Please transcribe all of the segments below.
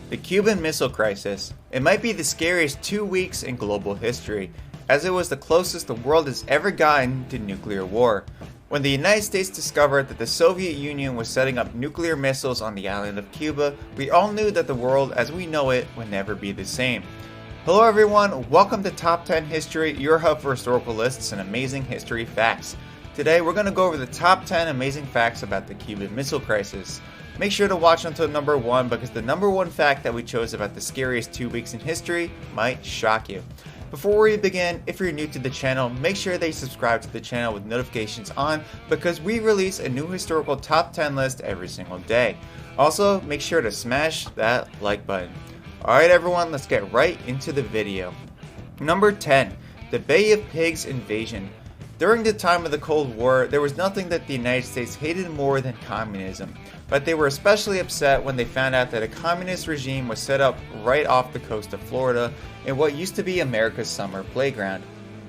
The Cuban Missile Crisis. It might be the scariest 2 weeks in global history, as it was the closest the world has ever gotten to nuclear war. When the United States discovered that the Soviet Union was setting up nuclear missiles on the island of Cuba, we all knew that the world as we know it would never be the same. Hello everyone, welcome to Top 10 History, your hub for historical lists and amazing history facts. Today we're going to go over the top 10 amazing facts about the Cuban Missile Crisis. Make sure to watch until number 1 because the number 1 fact that we chose about the scariest 2 weeks in history might shock you. Before we begin, if you're new to the channel, make sure that you subscribe to the channel with notifications on because we release a new historical top 10 list every single day. Also, make sure to smash that like button. Alright everyone, let's get right into the video. Number 10. The Bay of Pigs invasion. During the time of the Cold War, there was nothing that the United States hated more than communism, but they were especially upset when they found out that a communist regime was set up right off the coast of Florida in what used to be America's summer playground.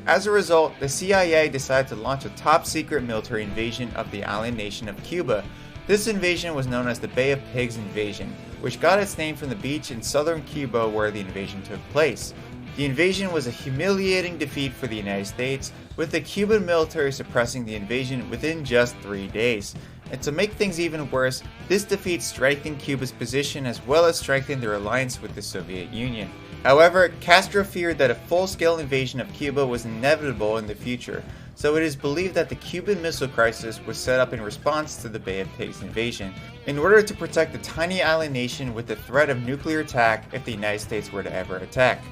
As a result, the CIA decided to launch a top-secret military invasion of the island nation of Cuba. This invasion was known as the Bay of Pigs invasion, which got its name from the beach in southern Cuba where the invasion took place. The invasion was a humiliating defeat for the United States, with the Cuban military suppressing the invasion within just 3 days. And to make things even worse, this defeat strengthened Cuba's position as well as strengthened their alliance with the Soviet Union. However, Castro feared that a full-scale invasion of Cuba was inevitable in the future, so it is believed that the Cuban Missile Crisis was set up in response to the Bay of Pigs invasion, in order to protect the tiny island nation with the threat of nuclear attack if the United States were to ever attack.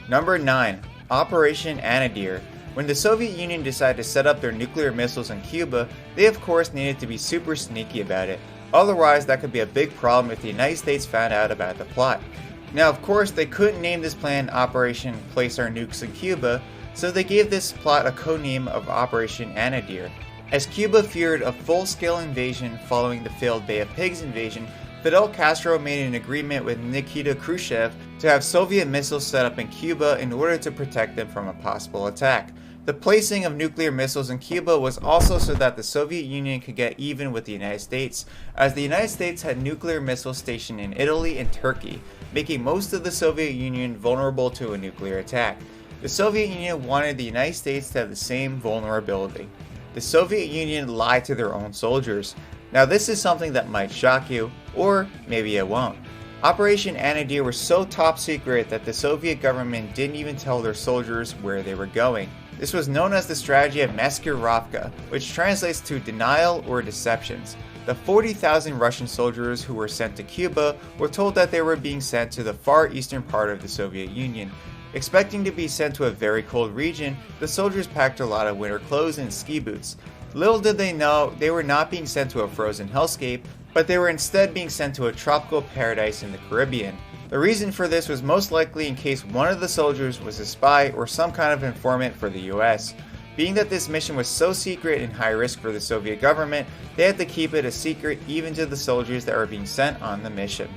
Number 9. Operation Anadir. When the Soviet Union decided to set up their nuclear missiles in Cuba, they of course needed to be super sneaky about it, otherwise that could be a big problem if the United States found out about the plot. Now of course they couldn't name this plan Operation Place Our Nukes in Cuba, so they gave this plot a codename of Operation Anadir. As Cuba feared a full-scale invasion following the failed Bay of Pigs invasion, Fidel Castro made an agreement with Nikita Khrushchev to have Soviet missiles set up in Cuba in order to protect them from a possible attack. The placing of nuclear missiles in Cuba was also so that the Soviet Union could get even with the United States, as the United States had nuclear missiles stationed in Italy and Turkey, making most of the Soviet Union vulnerable to a nuclear attack. The Soviet Union wanted the United States to have the same vulnerability. The Soviet Union lied to their own soldiers. Now this is something that might shock you, or maybe it won't. Operation Anadir was so top secret that the Soviet government didn't even tell their soldiers where they were going. This was known as the strategy of Maskirovka, which translates to denial or deceptions. The 40,000 Russian soldiers who were sent to Cuba were told that they were being sent to the far eastern part of the Soviet Union. Expecting to be sent to a very cold region, the soldiers packed a lot of winter clothes and ski boots. Little did they know, they were not being sent to a frozen hellscape, but they were instead being sent to a tropical paradise in the Caribbean. The reason for this was most likely in case one of the soldiers was a spy or some kind of informant for the US. Being that this mission was so secret and high risk for the Soviet government, they had to keep it a secret even to the soldiers that were being sent on the mission.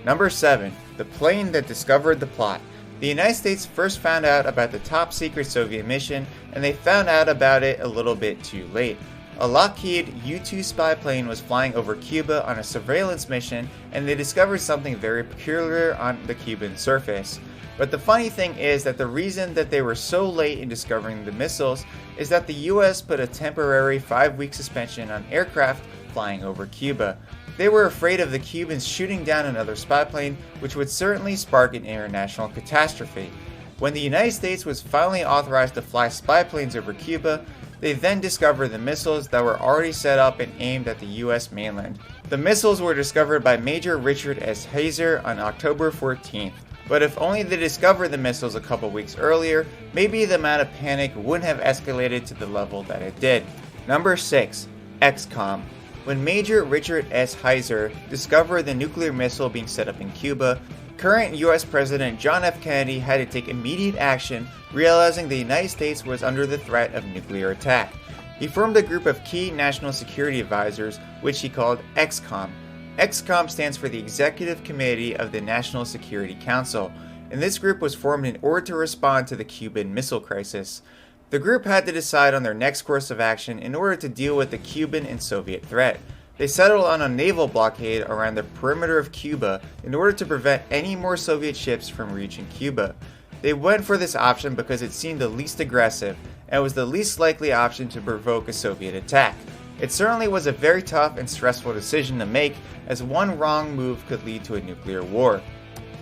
Number 7. The plane that discovered the plot. The United States first found out about the top secret Soviet mission, and they found out about it a little bit too late. A Lockheed U-2 spy plane was flying over Cuba on a surveillance mission, and they discovered something very peculiar on the Cuban surface. But the funny thing is that the reason that they were so late in discovering the missiles is that the US put a temporary 5-week suspension on aircraft flying over Cuba. They were afraid of the Cubans shooting down another spy plane, which would certainly spark an international catastrophe. When the United States was finally authorized to fly spy planes over Cuba, they then discovered the missiles that were already set up and aimed at the US mainland. The missiles were discovered by Major Richard S. Hazer on October 14th. But if only they discovered the missiles a couple weeks earlier, maybe the amount of panic wouldn't have escalated to the level that it did. Number 6. XCom. When Major Richard S. Hazer discovered the nuclear missile being set up in Cuba, current US President John F. Kennedy had to take immediate action, realizing the United States was under the threat of nuclear attack. He formed a group of key national security advisors, which he called XCom. XCOM stands for the Executive Committee of the National Security Council, and this group was formed in order to respond to the Cuban Missile Crisis. The group had to decide on their next course of action in order to deal with the Cuban and Soviet threat. They settled on a naval blockade around the perimeter of Cuba in order to prevent any more Soviet ships from reaching Cuba. They went for this option because it seemed the least aggressive and was the least likely option to provoke a Soviet attack. It certainly was a very tough and stressful decision to make, as one wrong move could lead to a nuclear war.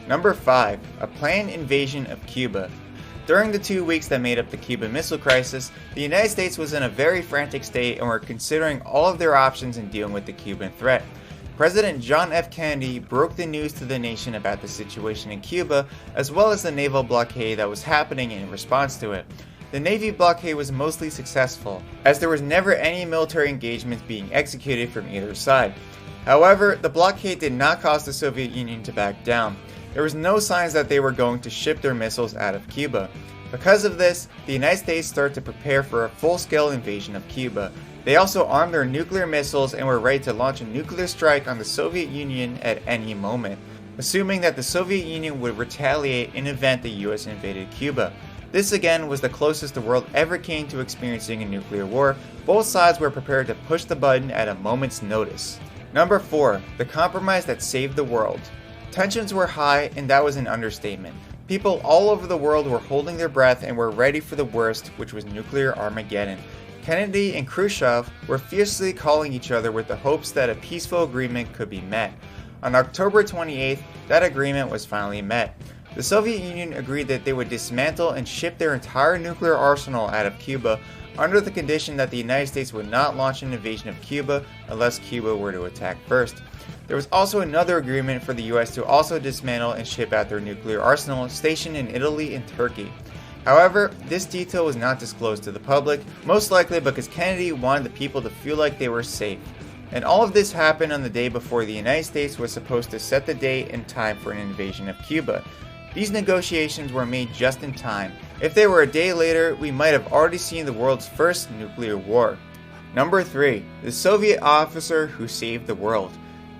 Number 5. A planned invasion of Cuba. During the 2 weeks that made up the Cuban Missile Crisis, the United States was in a very frantic state and were considering all of their options in dealing with the Cuban threat. President John F. Kennedy broke the news to the nation about the situation in Cuba, as well as the naval blockade that was happening in response to it. The Navy blockade was mostly successful, as there was never any military engagements being executed from either side. However, the blockade did not cause the Soviet Union to back down. There was no signs that they were going to ship their missiles out of Cuba. Because of this, the United States started to prepare for a full-scale invasion of Cuba. They also armed their nuclear missiles and were ready to launch a nuclear strike on the Soviet Union at any moment, assuming that the Soviet Union would retaliate in event the US invaded Cuba. This again was the closest the world ever came to experiencing a nuclear war. Both sides were prepared to push the button at a moment's notice. Number 4. The compromise that saved the world. Tensions were high, and that was an understatement. People all over the world were holding their breath and were ready for the worst, which was nuclear Armageddon. Kennedy and Khrushchev were fiercely calling each other with the hopes that a peaceful agreement could be met. On October 28th, that agreement was finally met. The Soviet Union agreed that they would dismantle and ship their entire nuclear arsenal out of Cuba under the condition that the United States would not launch an invasion of Cuba unless Cuba were to attack first. There was also another agreement for the US to also dismantle and ship out their nuclear arsenal stationed in Italy and Turkey. However, this detail was not disclosed to the public, most likely because Kennedy wanted the people to feel like they were safe. And all of this happened on the day before the United States was supposed to set the date and time for an invasion of Cuba. These negotiations were made just in time. If they were a day later, we might have already seen the world's first nuclear war. Number 3. The Soviet officer who saved the world.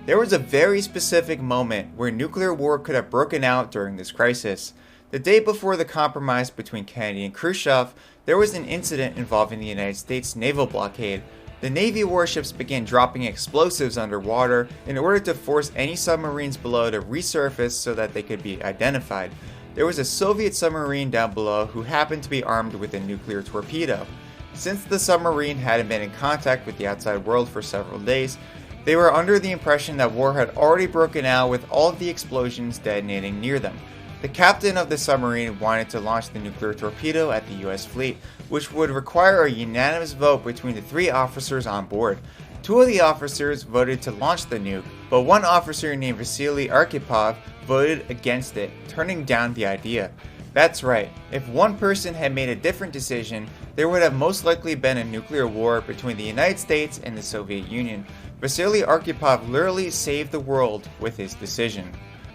There was a very specific moment where nuclear war could have broken out during this crisis. The day before the compromise between Kennedy and Khrushchev, there was an incident involving the United States naval blockade. The Navy warships began dropping explosives underwater in order to force any submarines below to resurface so that they could be identified. There was a Soviet submarine down below who happened to be armed with a nuclear torpedo. Since the submarine hadn't been in contact with the outside world for several days, they were under the impression that war had already broken out with all of the explosions detonating near them. The captain of the submarine wanted to launch the nuclear torpedo at the US fleet, which would require a unanimous vote between the 3 officers on board. 2 of the officers voted to launch the nuke, but one officer named Vasily Arkhipov voted against it, turning down the idea. That's right, if one person had made a different decision, there would have most likely been a nuclear war between the United States and the Soviet Union. Vasily Arkhipov literally saved the world with his decision.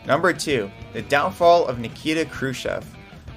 Number 2. The downfall of Nikita Khrushchev.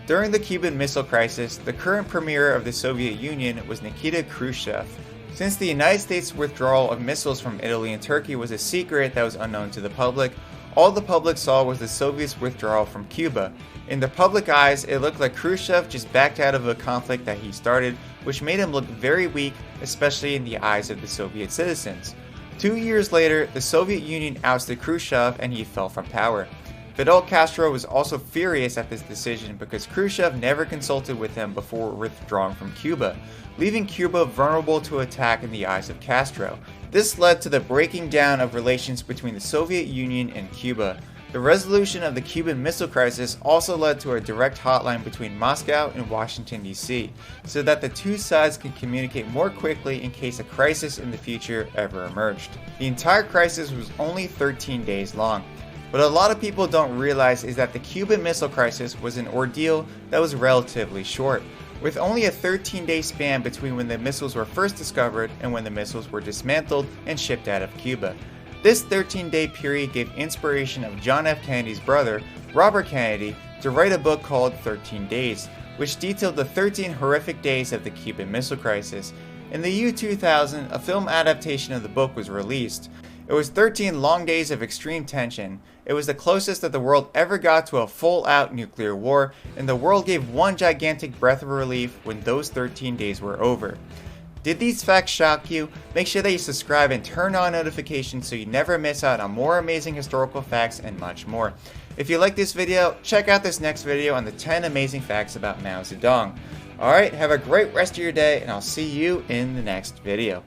During the Cuban Missile Crisis, the current premier of the Soviet Union was Nikita Khrushchev. Since the United States' withdrawal of missiles from Italy and Turkey was a secret that was unknown to the public, all the public saw was the Soviets' withdrawal from Cuba. In the public eyes, it looked like Khrushchev just backed out of a conflict that he started, which made him look very weak, especially in the eyes of the Soviet citizens. 2 years later, the Soviet Union ousted Khrushchev and he fell from power. Fidel Castro was also furious at this decision because Khrushchev never consulted with him before withdrawing from Cuba, leaving Cuba vulnerable to attack in the eyes of Castro. This led to the breaking down of relations between the Soviet Union and Cuba. The resolution of the Cuban Missile Crisis also led to a direct hotline between Moscow and Washington, D.C., so that the 2 sides could communicate more quickly in case a crisis in the future ever emerged. The entire crisis was only 13 days long. What a lot of people don't realize is that the Cuban Missile Crisis was an ordeal that was relatively short, with only a 13-day span between when the missiles were first discovered and when the missiles were dismantled and shipped out of Cuba. This 13-day period gave inspiration of John F. Kennedy's brother, Robert Kennedy, to write a book called 13 Days, which detailed the 13 horrific days of the Cuban Missile Crisis. In the year 2000, a film adaptation of the book was released. It was 13 long days of extreme tension. It was the closest that the world ever got to a full-out nuclear war, and the world gave one gigantic breath of relief when those 13 days were over. Did these facts shock you? Make sure that you subscribe and turn on notifications so you never miss out on more amazing historical facts and much more. If you like this video, check out this next video on the 10 amazing facts about Mao Zedong. Alright, have a great rest of your day, and I'll see you in the next video.